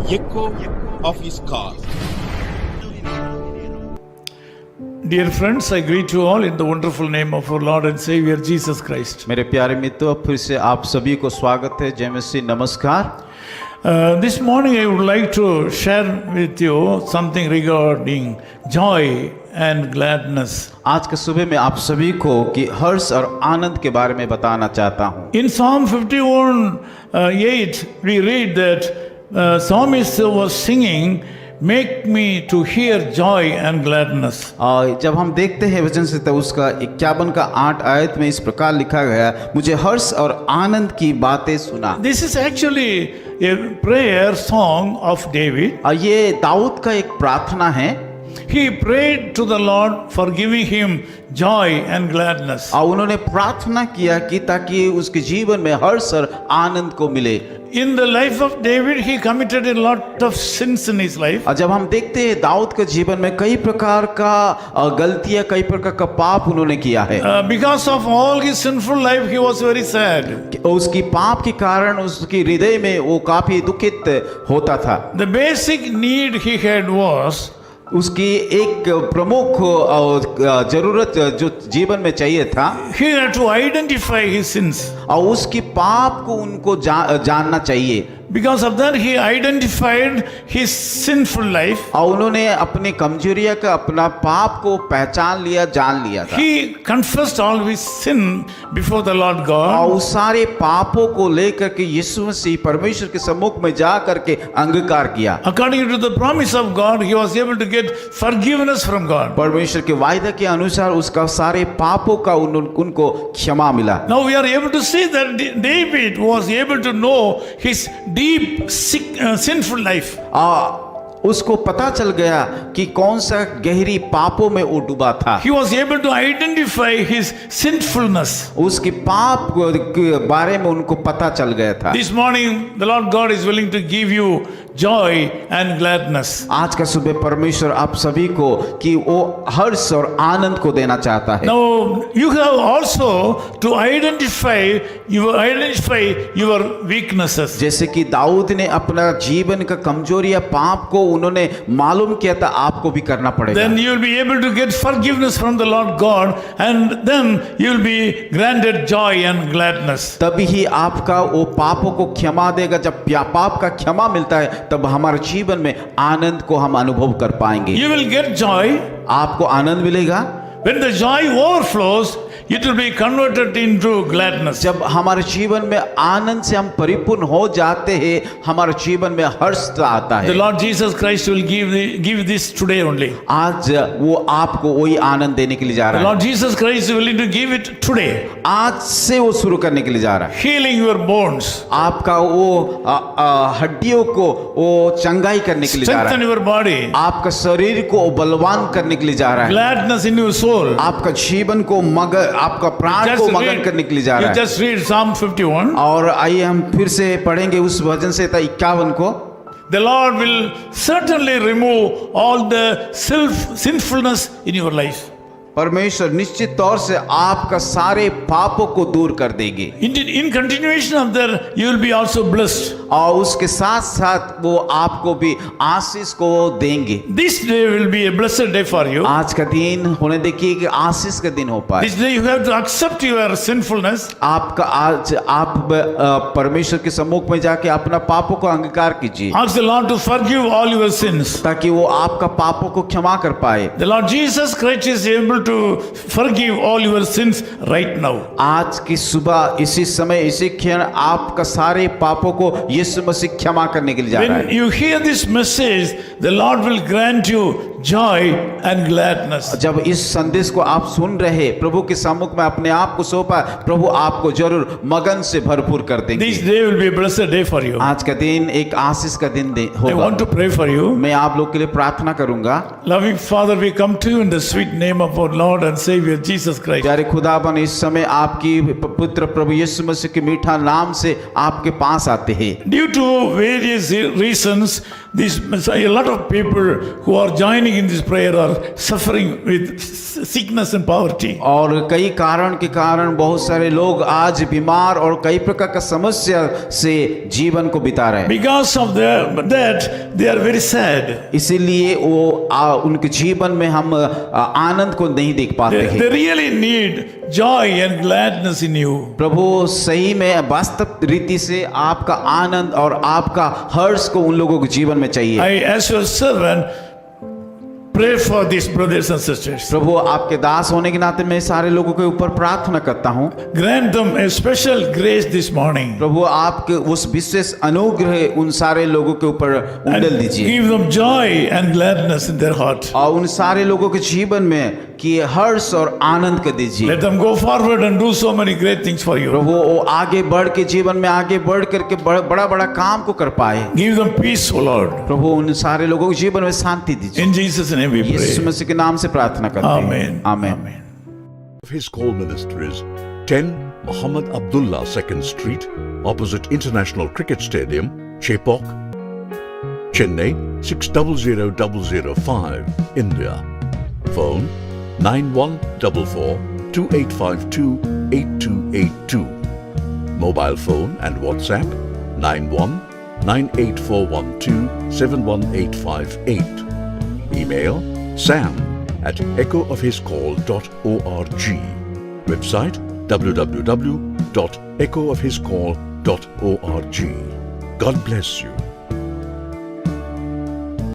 echo of his call. Dear friends, I greet you all in the wonderful name of our Lord and Savior Jesus Christ. मेरे प्यारे मित्रों, फिर से आप सभी को स्वागत है। जय मसीह, नमस्कार। This morning I would like to share with you something regarding joy and gladness. आज के सुबह में आप सभी को कि हर्ष और आनंद के बारे में बताना चाहता हूँ। In Psalm 51:8 we read that psalmist was singing, "Make me to hear joy and gladness." जब हम देखते हैं वचन से, तो उसका 51 का 8 आयत में इस प्रकार लिखा गया, मुझे हर्ष और आनंद की बातें सुना। This is actually a prayer song of David. और ये दाऊद का एक प्रार्थना है। He prayed to the Lord for giving him joy and gladness. और उन्होंने प्रार्थना किया कि ताकि उसके जीवन में हर्ष और आनंद को मिले। In the life of David, he committed a lot of sins in his life. और जब हम देखते हैं दाऊद के जीवन में कई प्रकार का गलतियां, कई प्रकार का पाप उन्होंने किया है। Because of all his sinful life, he was very sad. उसकी पाप के कारण उसकी हृदय में वो काफी दुखित होता था। The basic need he had was उसकी एक प्रमुख जरूरत जो जीवन में चाहिए था, he had to identify his sins. और उसकी पाप को उनको जानना चाहिए। Because of that, he identified his sinful life. और उन्होंने अपनी कमजोरियां का, अपना पाप को पहचान लिया, जान लिया था। He confessed all his sin before the Lord God. और उस सारे पापों को लेकर के यीशु मसीह परमेश्वर के सम्मुख में जा करके अंगीकार किया। According to the promise of God, he was able to get forgiveness from God. परमेश्वर के वायदा के अनुसार उसका सारे पापों का उनको क्षमा मिला। Now we are able to see that David was able to know his deep sinful life. उसको पता चल गया कि कौन सा गहरी पापों में वो डूबा था। He was able to identify his sinfulness. उसके पाप के बारे में उनको पता चल गया था। This morning the Lord God is willing to give you joy and gladness. आज का सुबह परमेश्वर आप सभी को कि वो हर्ष और आनंद को देना चाहता है। Now you have also to identify your weaknesses. जैसे कि दाऊद ने अपना जीवन का कमजोरी या पाप को उन्होंने मालूम किया था, आपको भी करना पड़ेगा। Then you will be able to get forgiveness from the Lord God, and then you will be granted joy and gladness. तभी ही आपका वो पापों को क्षमा देगा। जब पाप का क्षमा मिलता है, तब हमारे जीवन में आनंद को हम अनुभव कर पाएंगे। You will get joy. आपको आनंद मिलेगा। When the joy overflows, it will be converted into gladness. जब हमारे जीवन में आनंद से हम परिपूर्ण हो जाते हैं, हमारे जीवन में हर्ष आता है। The Lord Jesus Christ will give this today only. आज वो आपको वही आनंद देने के लिए जा The रहा है। Lord Jesus Christ is willing to give it today. आज से वो शुरू करने के लिए जा रहा है। Healing your bones. आपका वो हड्डियों को वो चंगाई करने के लिए जा रहा Strengthen है। your body. आपका शरीर को बलवान करने के लिए जा रहा है। Gladness in your soul. आपका जीवन को आपका प्राण को मगन करने के लिए जा रहा You है। just read Psalm 51. और आइए हम फिर से पढ़ेंगे उस वचन से 51 को। The Lord will certainly remove all the sinfulness in your life. परमेश्वर निश्चित तौर से आपका सारे पापों को दूर कर देंगे। In continuation of that, you will be also blessed. और उसके साथ साथ वो आपको भी आशीष को देंगे। This day will be a blessed day for you. आज का दिन होने देखिए कि आशीष का दिन हो पाए। This day you have to accept your sinfulness. आपका आज आप परमेश्वर के सम्मुख में जाके अपना पापों को अंगीकार कीजिए, Ask the Lord to forgive all your sins. ताकि वो आपका पापों को क्षमा कर पाए। The Lord Jesus Christ is able to forgive all your sins right now. आज की सुबह इसी समय इसी क्षण आपका सारे पापों को यीशु मसीह क्षमा करने के लिए जा रहा When है। you hear this message, the Lord will grant you joy and gladness. जब इस संदेश को आप सुन रहे, प्रभु के सम्मुख में अपने आप को सौंपा, प्रभु आपको जरूर मगन से भरपूर कर देंगे। This day will be a blessed day for you. आज का दिन एक आशीष का दिन I होगा। want to pray for you. मैं आप लोग के लिए प्रार्थना करूंगा। Loving Father, we come to you in the sweet name of our Lord and Savior Jesus Christ. प्यारे खुदाबन, इस समय आपकी पुत्र प्रभु यीशु मसीह के मीठा नाम से आपके पास आते हैं। Due to various reasons, a lot of people who are joining joining in this prayer are suffering with sickness and poverty. और कई कारण के कारण बहुत सारे लोग आज बीमार और कई प्रकार का समस्या से जीवन को बिता रहे हैं। Because of that, they are very sad. इसीलिए उनके जीवन में हम आनंद को नहीं देख पाते They हैं। really need joy and gladness in you. प्रभु सही में वास्तव रीति से आपका आनंद और आपका हर्ष को उन लोगों के जीवन में चाहिए। I, as your servant, pray for these brothers and sisters. प्रभु आपके दास होने के नाते मैं सारे लोगों के ऊपर प्रार्थना करता हूँ। Grant them a special grace this morning. प्रभु आपके उस विशेष अनुग्रह उन सारे लोगों के ऊपर उंडेल दीजिए Give them joy and gladness in their heart. और उन सारे लोगों के जीवन में कि हर्ष और आनंद कर दीजिए। Let them go forward and do so many great things for you. प्रभु वो आगे बढ़ के जीवन में आगे बढ़ करके बड़ा बड़ा काम को कर पाए। Give them peace, O Lord. प्रभु उन सारे लोगों के जीवन में शांति दीजिए। In Jesus' name we Yeshu pray. मसीह के नाम से प्रार्थना करते हैं। Amen. आमीन। Amen. His call minister is 10 Muhammad Abdullah 2nd Street, opposite International Cricket Stadium, Chepauk, Chennai 600005, India. Phone 9144 2852 8282. Mobile phone and WhatsApp 91 98412 71858. Email sam@echoofhiscall.org. Website www.echoofhiscall.org. God bless you.